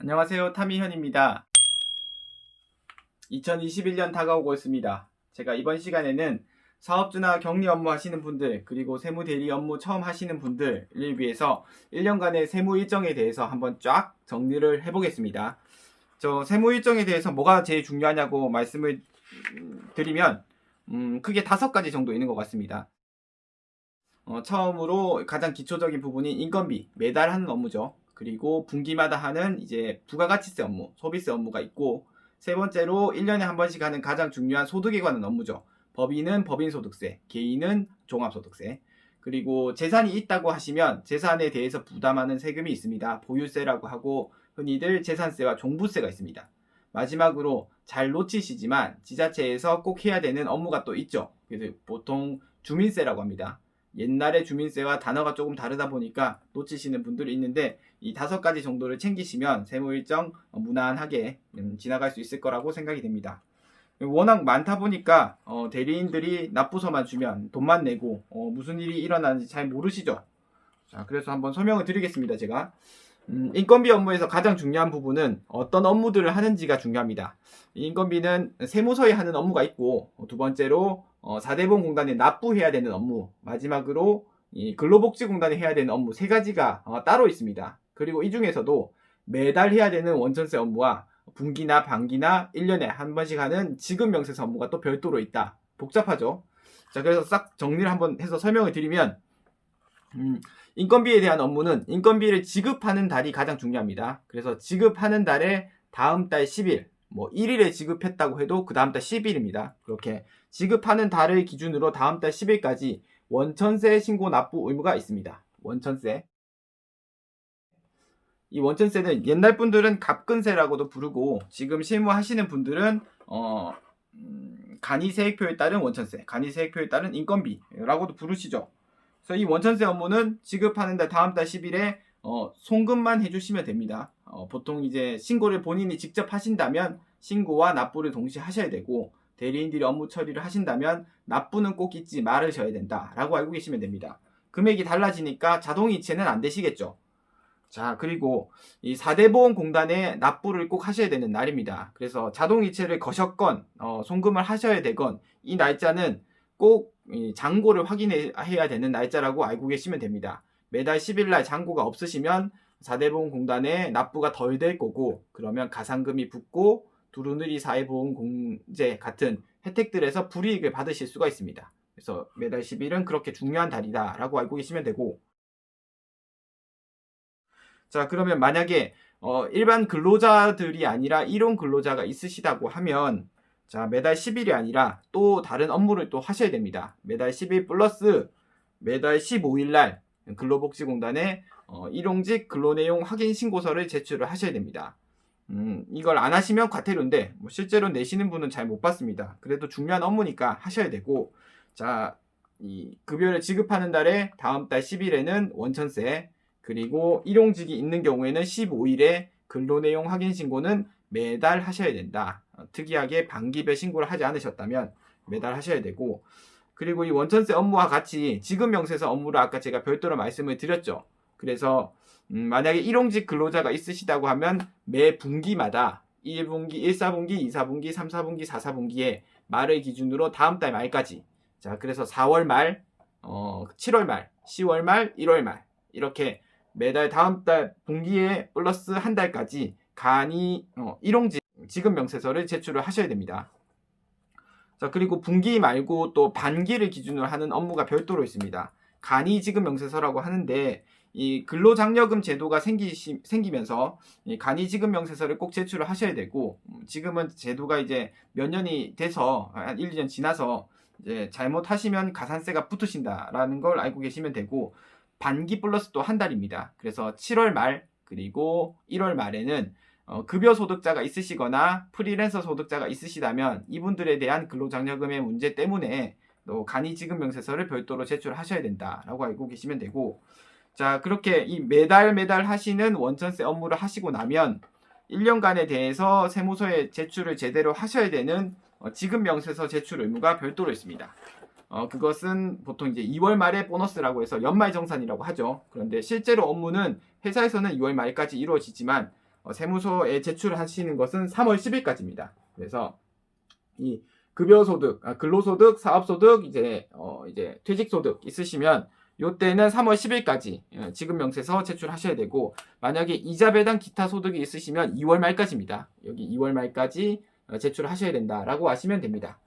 안녕하세요, 타미현입니다. 2021년 다가오고 있습니다. 제가 이번 시간에는 사업주나 격리 업무 하시는 분들, 그리고 세무대리 업무 처음 하시는 분들을 위해서 1년간의 세무 일정에 대해서 한번 쫙 정리를 해보겠습니다. 저 세무 일정에 대해서 뭐가 제일 중요하냐고 말씀을 드리면 크게 5가지 정도 있는 것 같습니다. 처음으로 가장 기초적인 부분이 인건비, 매달 하는 업무죠. 그리고 분기마다 하는 이제 부가가치세 업무, 소비세 업무가 있고, 세 번째로 1년에 한 번씩 하는 가장 중요한 소득에 관한 업무죠. 법인은 법인소득세, 개인은 종합소득세. 그리고 재산이 있다고 하시면 재산에 대해서 부담하는 세금이 있습니다. 보유세라고 하고 흔히들 재산세와 종부세가 있습니다. 마지막으로 잘 놓치시지만 지자체에서 꼭 해야 되는 업무가 또 있죠. 그래서 보통 주민세라고 합니다. 옛날에 주민세와 단어가 조금 다르다 보니까 놓치시는 분들이 있는데, 이 5가지 정도를 챙기시면 세무 일정 무난하게 지나갈 수 있을 거라고 생각이 됩니다. 워낙 많다 보니까 대리인들이 납부서만 주면 돈만 내고 무슨 일이 일어나는지 잘 모르시죠. 자, 그래서 한번 설명을 드리겠습니다. 제가 인건비 업무에서 가장 중요한 부분은 어떤 업무들을 하는지가 중요합니다. 인건비는 세무서에 하는 업무가 있고, 두 번째로 4대 보험공단에 납부해야 되는 업무, 마지막으로 이 근로복지공단에 해야 되는 업무, 3가지가 따로 있습니다. 그리고 이 중에서도 매달 해야 되는 원천세 업무와 분기나 반기나 1년에 한 번씩 하는 지급명세서 업무가 또 별도로 있다. 복잡하죠. 자, 그래서 싹 정리를 한번 해서 설명을 드리면, 인건비에 대한 업무는 인건비를 지급하는 달이 가장 중요합니다. 그래서 지급하는 달에 다음 달 10일, 1일에 지급했다고 해도 그 다음 달 10일입니다. 그렇게 지급하는 달을 기준으로 다음 달 10일까지 원천세 신고 납부 의무가 있습니다. 원천세. 이 원천세는 옛날 분들은 갑근세라고도 부르고, 지금 실무하시는 분들은 간이세액표에 따른 원천세, 간이세액표에 따른 인건비라고도 부르시죠. 그래서 이 원천세 업무는 지급하는 달 다음 달 10일에 송금만 해주시면 됩니다. 보통 이제 신고를 본인이 직접 하신다면 신고와 납부를 동시에 하셔야 되고, 대리인들이 업무 처리를 하신다면 납부는 꼭 잊지 말으셔야 된다라고 알고 계시면 됩니다. 금액이 달라지니까 자동이체는 안 되시겠죠. 자, 그리고 이 4대 보험공단에 납부를 꼭 하셔야 되는 날입니다. 그래서 자동이체를 거셨건 송금을 하셔야 되건 이 날짜는 꼭 잔고를 확인해야 되는 날짜라고 알고 계시면 됩니다. 매달 10일날 잔고가 없으시면 4대 보험공단에 납부가 덜 될 거고, 그러면 가산금이 붙고 두루누리 사회보험공제 같은 혜택들에서 불이익을 받으실 수가 있습니다. 그래서 매달 10일은 그렇게 중요한 달이다 라고 알고 계시면 되고, 자, 그러면 만약에 일반 근로자들이 아니라 일용 근로자가 있으시다고 하면, 자, 매달 10일이 아니라 또 다른 업무를 또 하셔야 됩니다. 매달 10일 플러스 매달 15일 날 근로복지공단에 일용직 근로내용 확인 신고서를 제출을 하셔야 됩니다. 이걸 안 하시면 과태료인데 실제로 내시는 분은 잘 못 받습니다. 그래도 중요한 업무니까 하셔야 되고, 자, 이 급여를 지급하는 달에 다음 달 10일에는 원천세, 그리고 일용직이 있는 경우에는 15일에 근로내용 확인 신고는 매달 하셔야 된다. 특이하게 반기별 신고를 하지 않으셨다면 매달 하셔야 되고, 그리고 이 원천세 업무와 같이 지급명세서 업무를 아까 제가 별도로 말씀을 드렸죠. 그래서 만약에 일용직 근로자가 있으시다고 하면 매 분기마다 1분기, 1사분기, 2사분기, 3사분기, 4사분기에 말을 기준으로 다음 달 말까지, 자, 그래서 4월 말, 7월 말, 10월 말, 1월 말 이렇게 매달 다음 달 분기에 플러스 한 달까지 간이 일용직 지급명세서를 제출을 하셔야 됩니다. 자, 그리고 분기 말고 또 반기를 기준으로 하는 업무가 별도로 있습니다. 간이 지급명세서라고 하는데, 이 근로장려금 제도가 생기면서 이 간이 지급명세서를 꼭 제출을 하셔야 되고, 지금은 제도가 이제 몇 년이 돼서 한 1, 2년 지나서 이제 잘못하시면 가산세가 붙으신다라는 걸 알고 계시면 되고, 반기 플러스 또 한 달입니다. 그래서 7월 말 그리고 1월 말에는 급여 소득자가 있으시거나 프리랜서 소득자가 있으시다면 이분들에 대한 근로장려금의 문제 때문에 또 간이지급명세서를 별도로 제출하셔야 된다라고 알고 계시면 되고, 자, 그렇게 이 매달 하시는 원천세 업무를 하시고 나면 1년간에 대해서 세무서에 제출을 제대로 하셔야 되는 지급명세서 제출 의무가 별도로 있습니다. 그것은 보통 이제 2월 말에 보너스라고 해서 연말정산이라고 하죠. 그런데 실제로 업무는 회사에서는 2월 말까지 이루어지지만 세무서에 제출하시는 것은 3월 10일까지입니다. 그래서 이 급여소득, 근로소득, 사업소득, 이제 퇴직소득 있으시면 요때는 3월 10일까지 지급명세서 제출하셔야 되고, 만약에 이자 배당 기타 소득이 있으시면 2월 말까지입니다. 여기 2월 말까지 제출하셔야 된다라고 아시면 됩니다.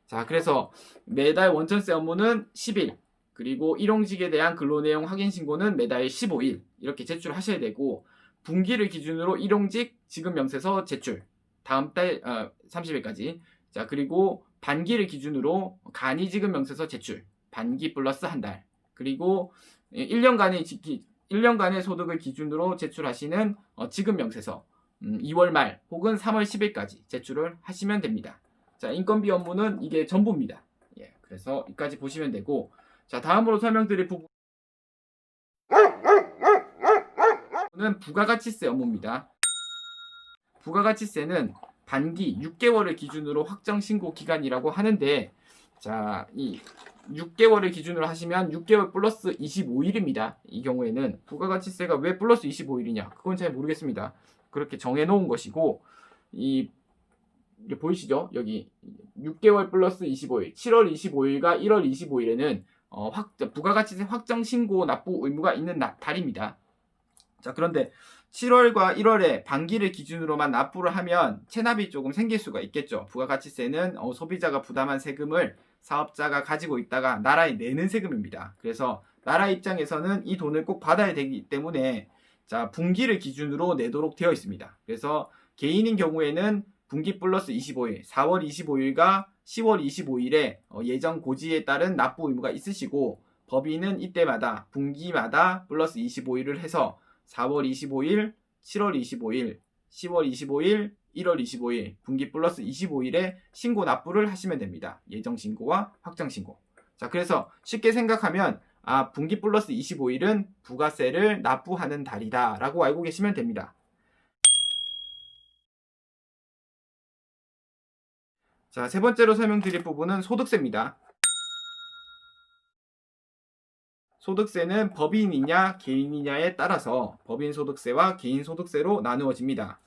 자, 그래서 매달 원천세 업무는 10일, 그리고 일용직에 대한 근로내용 확인 신고는 매달 15일 이렇게 제출하셔야 되고, 분기를 기준으로 일용직 지급명세서 제출 다음 달 30일까지. 자, 그리고 반기를 기준으로 간이 지급명세서 제출 반기 플러스 한 달, 그리고 1년간의 소득을 기준으로 제출하시는 지급명세서 2월 말 혹은 3월 10일까지 제출을 하시면 됩니다. 자, 인건비 업무는 이게 전부입니다. 예, 그래서 여기까지 보시면 되고, 자, 다음으로 설명드릴 부분은 부가가치세 업무입니다. 부가가치세는 반기 6개월을 기준으로 확정 신고 기간이라고 하는데, 자, 이 6개월을 기준으로 하시면 6개월 플러스 25일입니다. 이 경우에는 부가가치세가 왜 플러스 25일이냐? 그건 잘 모르겠습니다. 그렇게 정해놓은 것이고, 이게 보이시죠? 여기 6개월 플러스 25일, 7월 25일과 1월 25일에는 부가가치세 확정 신고 납부 의무가 있는 달입니다. 자, 그런데 7월과 1월에 반기를 기준으로만 납부를 하면 체납이 조금 생길 수가 있겠죠. 부가가치세는 소비자가 부담한 세금을 사업자가 가지고 있다가 나라에 내는 세금입니다. 그래서 나라 입장에서는 이 돈을 꼭 받아야 되기 때문에, 자, 분기를 기준으로 내도록 되어 있습니다. 그래서 개인인 경우에는 분기 플러스 25일, 4월 25일과 10월 25일에 예정 고지에 따른 납부 의무가 있으시고, 법인은 이때마다 분기마다 플러스 25일을 해서 4월 25일, 7월 25일, 10월 25일, 1월 25일, 분기 플러스 25일에 신고 납부를 하시면 됩니다. 예정 신고와 확정 신고. 자, 그래서 쉽게 생각하면 분기 플러스 25일은 부가세를 납부하는 달이다 라고 알고 계시면 됩니다. 자, 세 번째로 설명드릴 부분은 소득세입니다. 소득세는 법인이냐 개인이냐에 따라서 법인소득세와 개인소득세로 나누어집니다.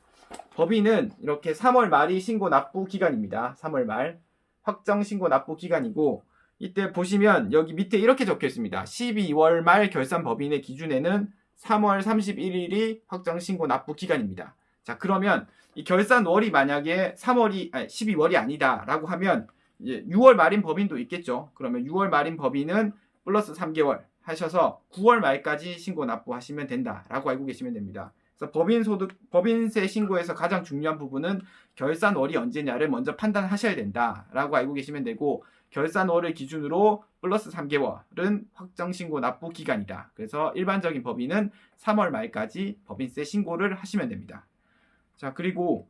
법인은 이렇게 3월 말이 신고 납부 기간입니다. 3월 말 확정 신고 납부 기간이고, 이때 보시면 여기 밑에 이렇게 적혀 있습니다. 12월 말 결산 법인의 기준에는 3월 31일이 확정 신고 납부 기간입니다. 자, 그러면 이 결산월이 만약에 12월이 아니다라고 하면 이제 6월 말인 법인도 있겠죠. 그러면 6월 말인 법인은 플러스 3개월 하셔서 9월 말까지 신고 납부하시면 된다라고 알고 계시면 됩니다. 그래서 법인세 신고에서 가장 중요한 부분은 결산월이 언제냐를 먼저 판단하셔야 된다라고 알고 계시면 되고, 결산월을 기준으로 플러스 3개월은 확정 신고 납부 기간이다. 그래서 일반적인 법인은 3월 말까지 법인세 신고를 하시면 됩니다. 자, 그리고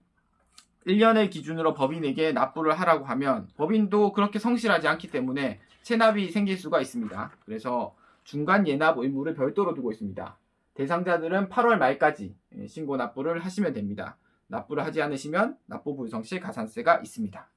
1년을 기준으로 법인에게 납부를 하라고 하면 법인도 그렇게 성실하지 않기 때문에 체납이 생길 수가 있습니다. 그래서 중간 예납 의무를 별도로 두고 있습니다. 대상자들은 8월 말까지 신고 납부를 하시면 됩니다. 납부를 하지 않으시면 납부 불성 시 가산세가 있습니다.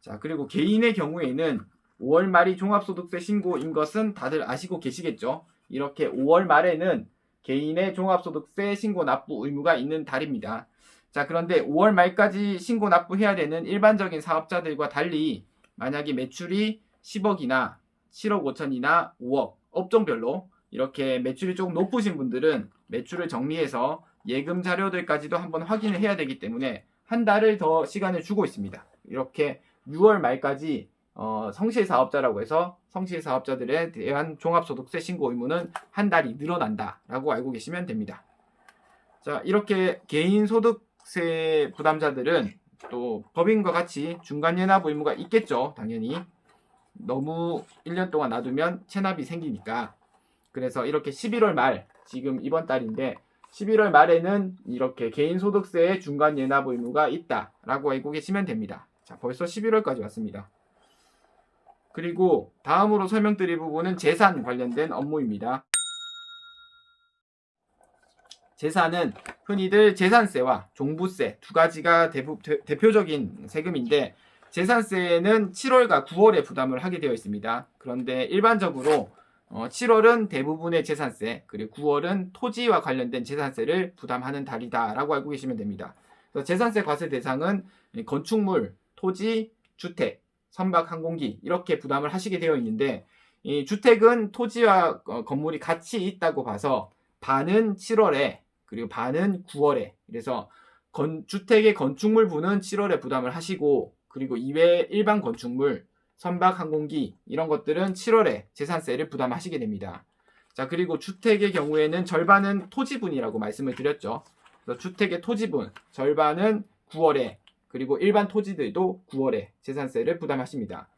자, 그리고 개인의 경우에는 5월 말이 종합소득세 신고인 것은 다들 아시고 계시겠죠? 이렇게 5월 말에는 개인의 종합소득세 신고 납부 의무가 있는 달입니다. 자, 그런데 5월 말까지 신고 납부해야 되는 일반적인 사업자들과 달리 만약에 매출이 10억이나 7억 5천이나 5억 업종별로 이렇게 매출이 조금 높으신 분들은 매출을 정리해서 예금 자료들까지도 한번 확인을 해야 되기 때문에 한 달을 더 시간을 주고 있습니다. 이렇게 6월 말까지 성실사업자라고 해서 성실사업자들에 대한 종합소득세 신고 의무는 한 달이 늘어난다라고 알고 계시면 됩니다. 자, 이렇게 개인소득세 부담자들은 또 법인과 같이 중간예납 의무가 있겠죠. 당연히 너무 1년 동안 놔두면 체납이 생기니까. 그래서 이렇게 11월 말, 지금 이번 달인데 11월 말에는 이렇게 개인소득세의 중간예납 의무가 있다라고 알고 계시면 됩니다. 자, 벌써 11월까지 왔습니다. 그리고 다음으로 설명드릴 부분은 재산 관련된 업무입니다. 재산은 흔히들 재산세와 종부세 두 가지가 대표적인 세금인데, 재산세는 7월과 9월에 부담을 하게 되어 있습니다. 그런데 일반적으로 7월은 대부분의 재산세, 그리고 9월은 토지와 관련된 재산세를 부담하는 달이다라고 알고 계시면 됩니다. 그래서 재산세 과세 대상은 건축물, 토지, 주택, 선박, 항공기 이렇게 부담을 하시게 되어 있는데, 이 주택은 토지와 건물이 같이 있다고 봐서 반은 7월에 그리고 반은 9월에, 그래서 주택의 건축물분은 7월에 부담을 하시고, 그리고 이외 일반 건축물, 선박, 항공기 이런 것들은 7월에 재산세를 부담하시게 됩니다. 자, 그리고 주택의 경우에는 절반은 토지분이라고 말씀을 드렸죠. 그래서 주택의 토지분 절반은 9월에, 그리고 일반 토지들도 9월에 재산세를 부담하십니다.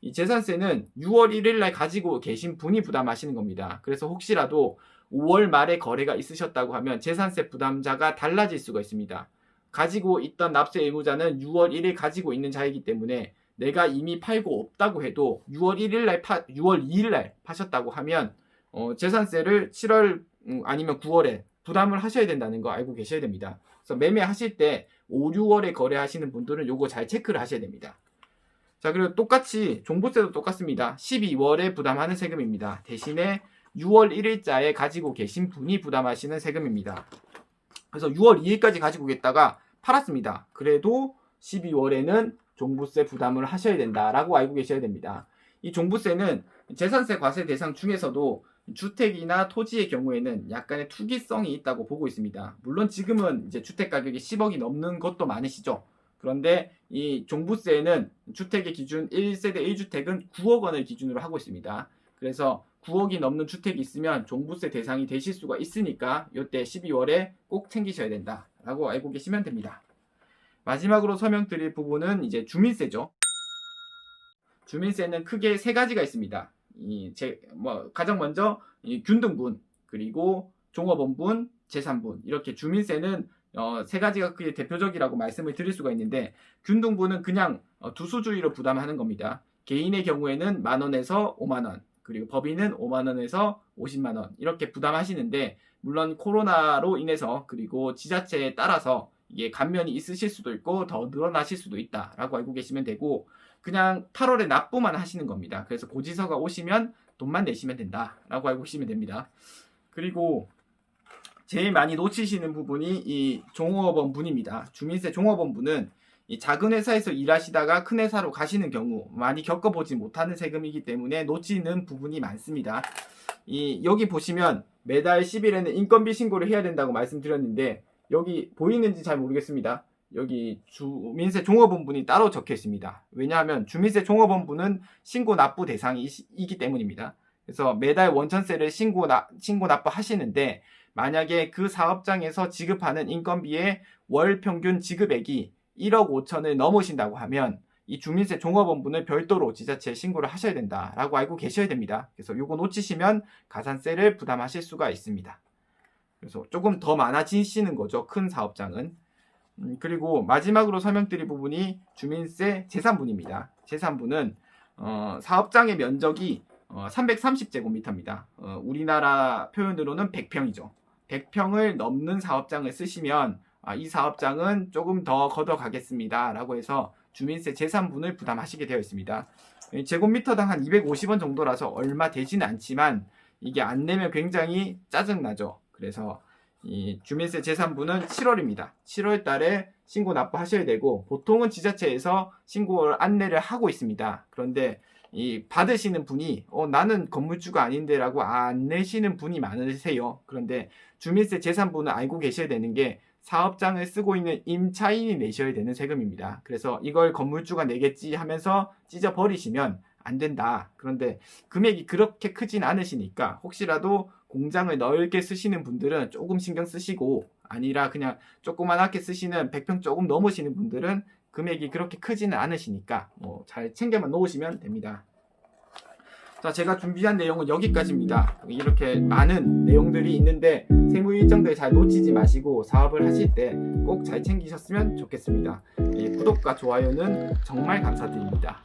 이 재산세는 6월 1일 날 가지고 계신 분이 부담하시는 겁니다. 그래서 혹시라도 5월 말에 거래가 있으셨다고 하면 재산세 부담자가 달라질 수가 있습니다. 가지고 있던 납세 의무자는 6월 1일 가지고 있는 자이기 때문에 내가 이미 팔고 없다고 해도 6월 2일 날 파셨다고 하면 재산세를 7월 아니면 9월에 부담을 하셔야 된다는 거 알고 계셔야 됩니다. 그래서 매매하실 때 5, 6월에 거래하시는 분들은 요거 잘 체크를 하셔야 됩니다. 자, 그리고 똑같이 종부세도 똑같습니다. 12월에 부담하는 세금입니다. 대신에 6월 1일자에 가지고 계신 분이 부담하시는 세금입니다. 그래서 6월 2일까지 가지고 계다가 팔았습니다. 그래도 12월에는 종부세 부담을 하셔야 된다라고 알고 계셔야 됩니다. 이 종부세는 재산세 과세 대상 중에서도 주택이나 토지의 경우에는 약간의 투기성이 있다고 보고 있습니다. 물론 지금은 이제 주택 가격이 10억이 넘는 것도 많으시죠. 그런데 이 종부세는 주택의 기준 1세대 1주택은 9억 원을 기준으로 하고 있습니다. 그래서 9억이 넘는 주택이 있으면 종부세 대상이 되실 수가 있으니까 이때 12월에 꼭 챙기셔야 된다라고 알고 계시면 됩니다. 마지막으로 설명드릴 부분은 이제 주민세죠. 주민세는 크게 세 가지가 있습니다. 가장 먼저 균등분, 그리고 종업원분, 재산분, 이렇게 주민세는 세 가지가 크게 대표적이라고 말씀을 드릴 수가 있는데, 균등분은 그냥 두수주의로 부담하는 겁니다. 개인의 경우에는 만원에서 5만원, 그리고 법인은 5만원에서 50만원 이렇게 부담하시는데, 물론 코로나로 인해서 그리고 지자체에 따라서 이게 감면이 있으실 수도 있고 더 늘어나실 수도 있다라고 알고 계시면 되고, 그냥 8월에 납부만 하시는 겁니다. 그래서 고지서가 오시면 돈만 내시면 된다라고 알고 계시면 됩니다. 그리고 제일 많이 놓치시는 부분이 이 종업원 분입니다. 주민세 종업원 분은 이 작은 회사에서 일하시다가 큰 회사로 가시는 경우 많이 겪어보지 못하는 세금이기 때문에 놓치는 부분이 많습니다. 여기 보시면 매달 10일에는 인건비 신고를 해야 된다고 말씀드렸는데, 여기 보이는지 잘 모르겠습니다. 여기 주민세 종업원분이 따로 적혀 있습니다. 왜냐하면 주민세 종업원분은 신고 납부 대상이기 때문입니다. 그래서 매달 원천세를 신고 납부 하시는데, 만약에 그 사업장에서 지급하는 인건비의 월 평균 지급액이 1억 5천을 넘으신다고 하면 이 주민세 종업원분을 별도로 지자체에 신고를 하셔야 된다라고 알고 계셔야 됩니다. 그래서 이거 놓치시면 가산세를 부담하실 수가 있습니다. 그래서 조금 더 많아지시는 거죠, 큰 사업장은. 그리고 마지막으로 설명드릴 부분이 주민세 재산분입니다. 재산분은 사업장의 면적이 330제곱미터입니다. 우리나라 표현으로는 100평이죠. 100평을 넘는 사업장을 쓰시면 이 사업장은 조금 더 걷어가겠습니다 라고 해서 주민세 재산분을 부담하시게 되어 있습니다. 제곱미터당 한 250원 정도라서 얼마 되지는 않지만 이게 안 내면 굉장히 짜증나죠. 그래서 이 주민세 재산분은 7월입니다. 7월 달에 신고 납부하셔야 되고, 보통은 지자체에서 신고 안내를 하고 있습니다. 그런데 이 받으시는 분이 나는 건물주가 아닌데 라고 안 내시는 분이 많으세요. 그런데 주민세 재산분은 알고 계셔야 되는 게 사업장을 쓰고 있는 임차인이 내셔야 되는 세금입니다. 그래서 이걸 건물주가 내겠지 하면서 찢어 버리시면 안 된다. 그런데 금액이 그렇게 크진 않으시니까 혹시라도 공장을 넓게 쓰시는 분들은 조금 신경 쓰시고, 아니라 그냥 조그만하게 쓰시는 100평 조금 넘으시는 분들은 금액이 그렇게 크지는 않으시니까 잘 챙겨만 놓으시면 됩니다. 자, 제가 준비한 내용은 여기까지입니다. 이렇게 많은 내용들이 있는데 세무 일정들 잘 놓치지 마시고 사업을 하실 때 꼭 잘 챙기셨으면 좋겠습니다. 구독과 좋아요는 정말 감사드립니다.